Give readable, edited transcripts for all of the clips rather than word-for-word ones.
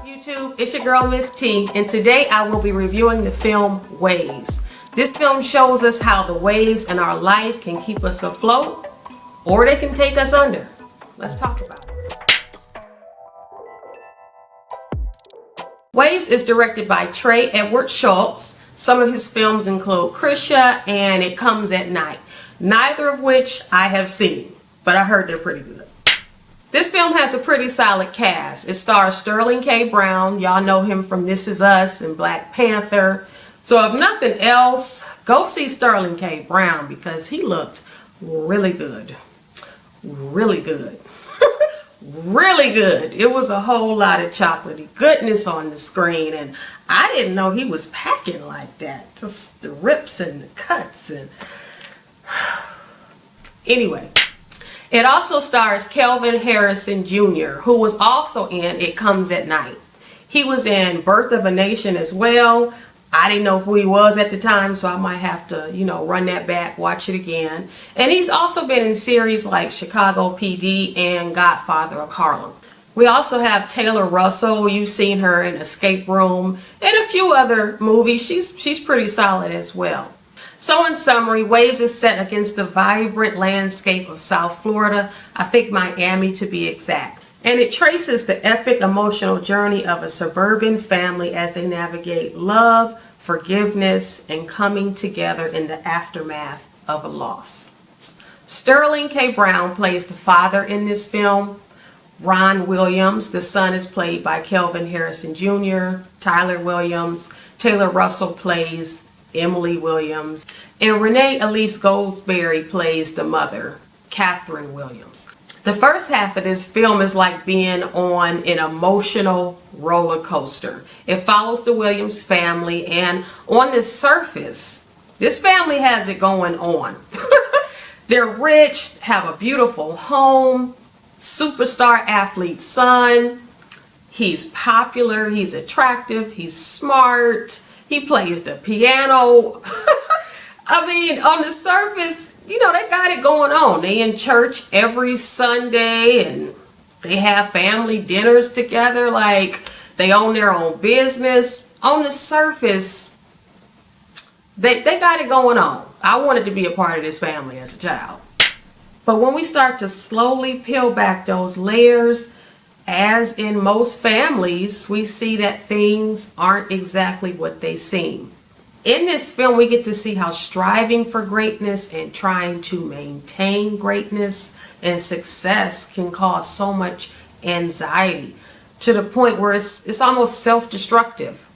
YouTube, it's your girl Miss T, and today I will be reviewing the film Waves. This film shows us how the waves in our life can keep us afloat or they can take us under. Let's talk about it. Waves is directed by Trey Edwards Shultz. Some of his films include Krisha and It Comes at Night, neither of which I have seen, but I heard they're pretty good. This film has a pretty solid cast. It stars Sterling K. Brown. Y'all know him from This Is Us and Black Panther. So if nothing else, go see Sterling K. Brown because he looked really good. Really good. Really good. It was a whole lot of chocolatey goodness on the screen, and I didn't know he was packing like that. Just the rips and the cuts and anyway. It also stars Kelvin Harrison Jr., who was also in It Comes at Night. He was in Birth of a Nation as well. I didn't know who he was at the time, so I might have to, run that back, watch it again. And he's also been in series like Chicago PD and Godfather of Harlem. We also have Taylor Russell. You've seen her in Escape Room and a few other movies. She's pretty solid as well. So in summary, Waves is set against the vibrant landscape of South Florida, I think Miami to be exact. And it traces the epic emotional journey of a suburban family as they navigate love, forgiveness, and coming together in the aftermath of a loss. Sterling K. Brown plays the father in this film. Ron Williams, the son, is played by Kelvin Harrison Jr. Tyler Williams. Taylor Russell plays Emily Williams, and Renee Elise Goldsberry plays the mother, Catherine Williams. The first half of this film is like being on an emotional roller coaster. It follows the Williams family, and on the surface, this family has it going on. They're rich, have a beautiful home, superstar athlete son. He's popular, he's attractive, he's smart. He plays the piano. I mean, on the surface, they got it going on. They in church every Sunday and they have family dinners together. Like, they own their own business. On the surface, they got it going on. I wanted to be a part of this family as a child. But when we start to slowly peel back those layers, as in most families, we see that things aren't exactly what they seem. In this film, we get to see how striving for greatness and trying to maintain greatness and success can cause so much anxiety to the point where it's almost self-destructive.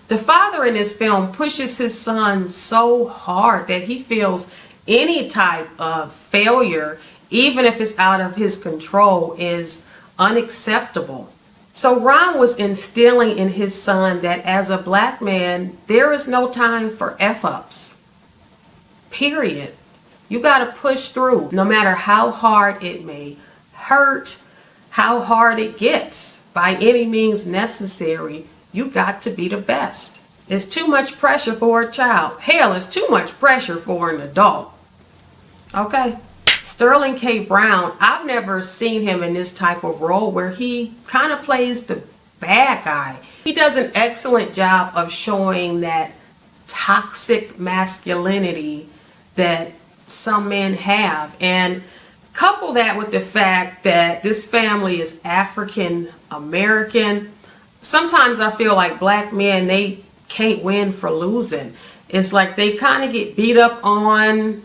The father in this film pushes his son so hard that he feels any type of failure, even if it's out of his control, is unacceptable. So Ron was instilling in his son that as a black man, there is no time for F-ups. Period. You got to push through no matter how hard it may hurt, how hard it gets. By any means necessary, you got to be the best. It's too much pressure for a child. Hell, it's too much pressure for an adult. Okay? Sterling K. Brown, I've never seen him in this type of role where he kind of plays the bad guy. He does an excellent job of showing that toxic masculinity that some men have, and couple that with the fact that this family is African American. Sometimes I feel like black men, they can't win for losing. It's like they kind of get beat up on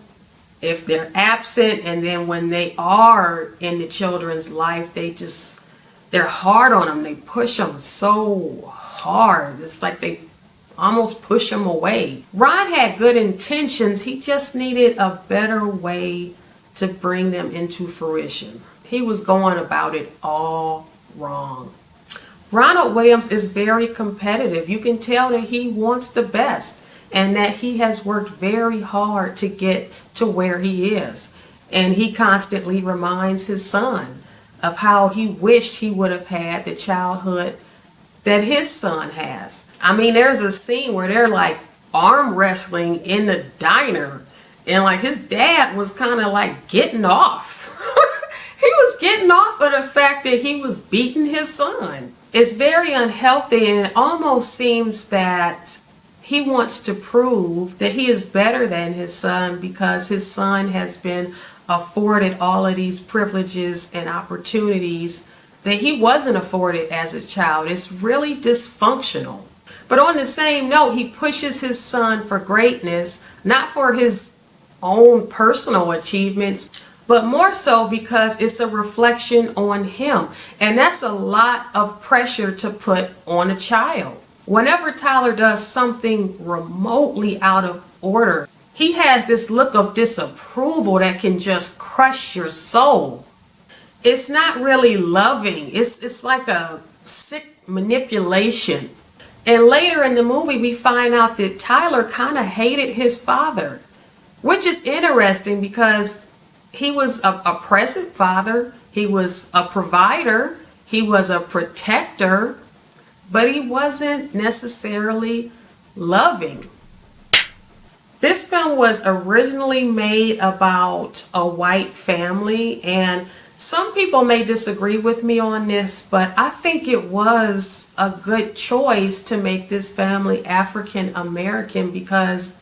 if they're absent, and then when they are in the children's life, they're hard on them. They push them so hard. It's like they almost push them away. Ron had good intentions. He just needed a better way to bring them into fruition. He was going about it all wrong. Ronald Williams is very competitive. You can tell that he wants the best, and that he has worked very hard to get to where he is. And he constantly reminds his son of how he wished he would have had the childhood that his son has. I mean, there's a scene where they're like arm wrestling in the diner, and like his dad was kind of like getting off. He was getting off of the fact that he was beating his son. It's very unhealthy, and it almost seems that he wants to prove that he is better than his son because his son has been afforded all of these privileges and opportunities that he wasn't afforded as a child. It's really dysfunctional. But on the same note, he pushes his son for greatness, not for his own personal achievements, but more so because it's a reflection on him. And that's a lot of pressure to put on a child. Whenever Tyler does something remotely out of order, he has this look of disapproval that can just crush your soul. It's not really loving. It's like a sick manipulation. And later in the movie, we find out that Tyler kind of hated his father, which is interesting because he was a present father, he was a provider, he was a protector, but he wasn't necessarily loving. This film was originally made about a white family, and some people may disagree with me on this, but I think it was a good choice to make this family African American because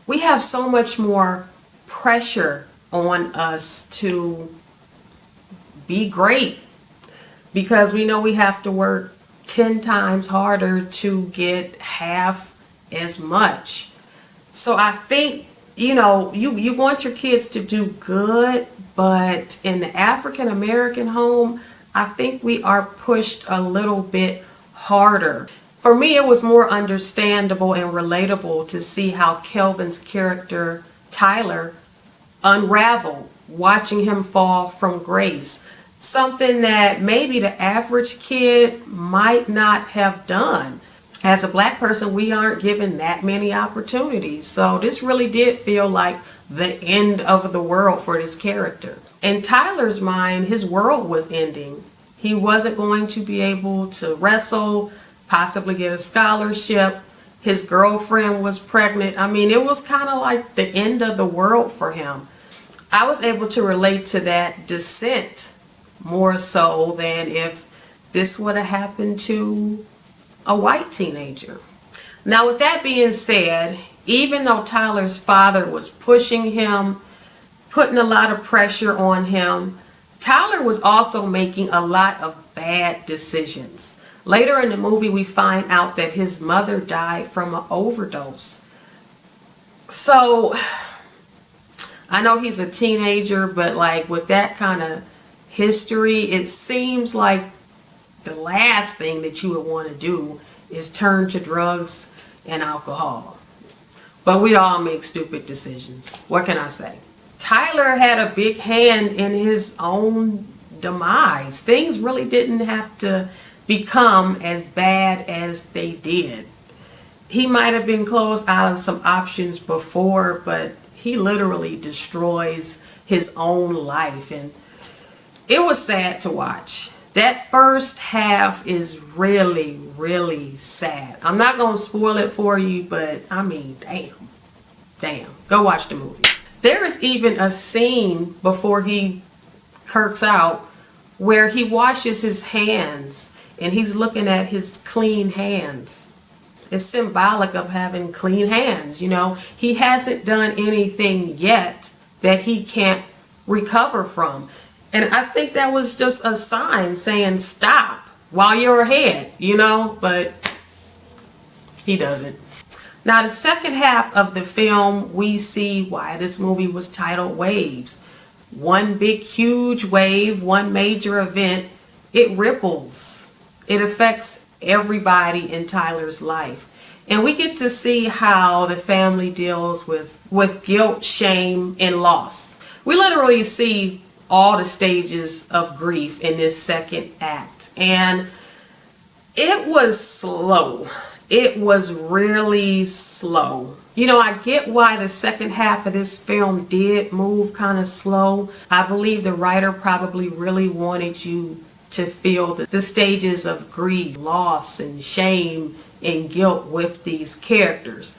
we have so much more pressure on us to be great because we know we have to work 10 times harder to get half as much. So I think, you want your kids to do good, but in the African American home, I think we are pushed a little bit harder. For me, it was more understandable and relatable to see how Kelvin's character, Tyler, unraveled, watching him fall from grace. Something that maybe the average kid might not have done. As a black person, we aren't given that many opportunities. So this really did feel like the end of the world for this character. In Tyler's mind, his world was ending. He wasn't going to be able to wrestle, possibly get a scholarship. His girlfriend was pregnant. I mean, it was kind of like the end of the world for him. I was able to relate to that descent more so than if this would have happened to a white teenager. Now, with that being said, even though Tyler's father was pushing him, putting a lot of pressure on him, Tyler was also making a lot of bad decisions. Later in the movie, we find out that his mother died from an overdose. So, I know he's a teenager, but like with that kind of history, it seems like the last thing that you would want to do is turn to drugs and alcohol. But we all make stupid decisions. What can I say? Tyler had a big hand in his own demise. Things really didn't have to become as bad as they did. He might have been closed out of some options before, but he literally destroys his own life, and it was sad to watch. That first half is really, really sad. I'm not going to spoil it for you, but I mean, damn. Go watch the movie. There is even a scene before he kirks out where he washes his hands and he's looking at his clean hands. It's symbolic of having clean hands. He hasn't done anything yet that he can't recover from. And I think that was just a sign saying stop while you're ahead, but he doesn't. Now, the second half of the film, we see why this movie was titled Waves. One big, huge wave, one major event, it ripples. It affects everybody in Tyler's life. And we get to see how the family deals with guilt, shame, and loss. We literally see all the stages of grief in this second act. And it was slow. It was really slow. I get why the second half of this film did move kind of slow. I believe the writer probably really wanted you to feel the stages of grief, loss, and shame and guilt with these characters.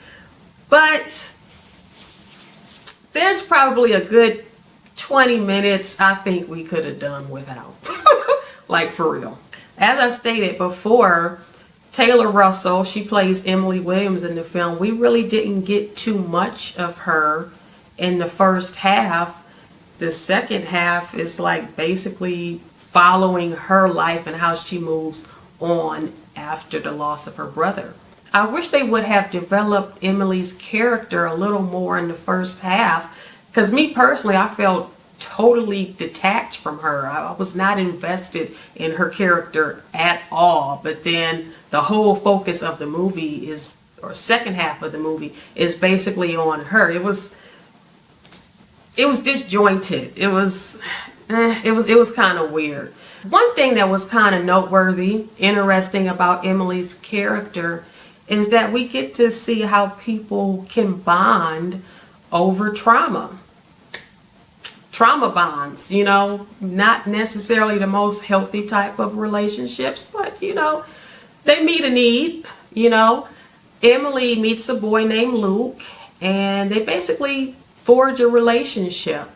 But there's probably a good 20 minutes I think we could have done without. Like, for real. As I stated before, Taylor Russell, she plays Emily Williams in the film. We really didn't get too much of her in the first half. The second half is like basically following her life and how she moves on after the loss of her brother. I wish they would have developed Emily's character a little more in the first half, because me personally, I felt totally detached from her. I was not invested in her character at all. But then the whole focus of the movie is, or second half of the movie, is basically on her. It was disjointed. It was kind of weird. One thing that was kind of noteworthy, interesting about Emily's character is that we get to see how people can bond over trauma. Trauma bonds, you know, not necessarily the most healthy type of relationships, but, you know, they meet a need, you know. Emily meets a boy named Luke, and they basically forge a relationship.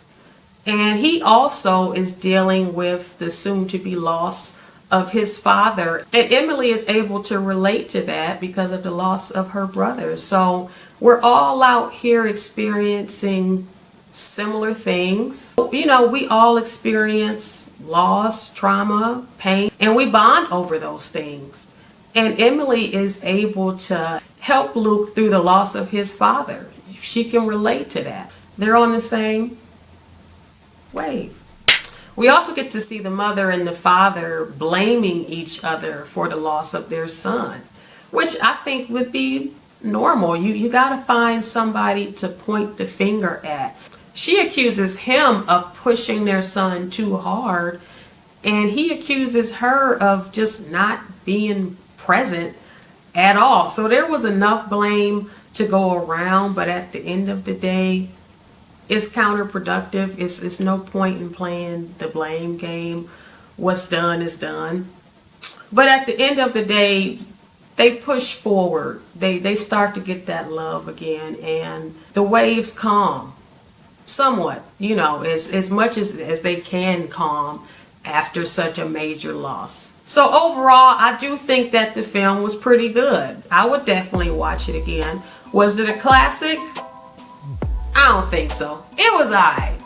And he also is dealing with the soon-to-be loss of his father. And Emily is able to relate to that because of the loss of her brother. So we're all out here experiencing similar things. You know, we all experience loss, trauma, pain, and we bond over those things. And Emily is able to help Luke through the loss of his father. She can relate to that. They're on the same wave. We also get to see the mother and the father blaming each other for the loss of their son, which I think would be normal. You got to find somebody to point the finger at. She accuses him of pushing their son too hard, and he accuses her of just not being present at all. So there was enough blame to go around, but at the end of the day, it's counterproductive. It's no point in playing the blame game. What's done is done. But at the end of the day, they push forward. They start to get that love again, and the waves calm somewhat, you know, as much as they can calm after such a major loss. So overall, I do think that the film was pretty good. I would definitely watch it again. Was it a classic? I don't think so. It was alright.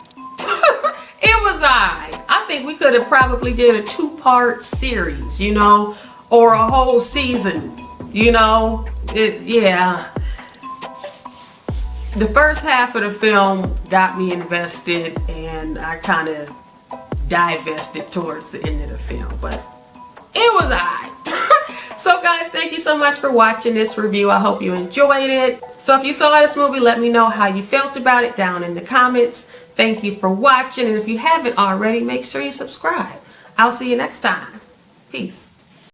It was alright. I think we could have probably did a 2-part series, you know, or a whole season, you know. Yeah. The first half of the film got me invested, and I kind of divested towards the end of the film, but it was alright. So guys, thank you so much for watching this review. I hope you enjoyed it. So if you saw this movie, let me know how you felt about it down in the comments. Thank you for watching, and if you haven't already, make sure you subscribe. I'll see you next time. Peace.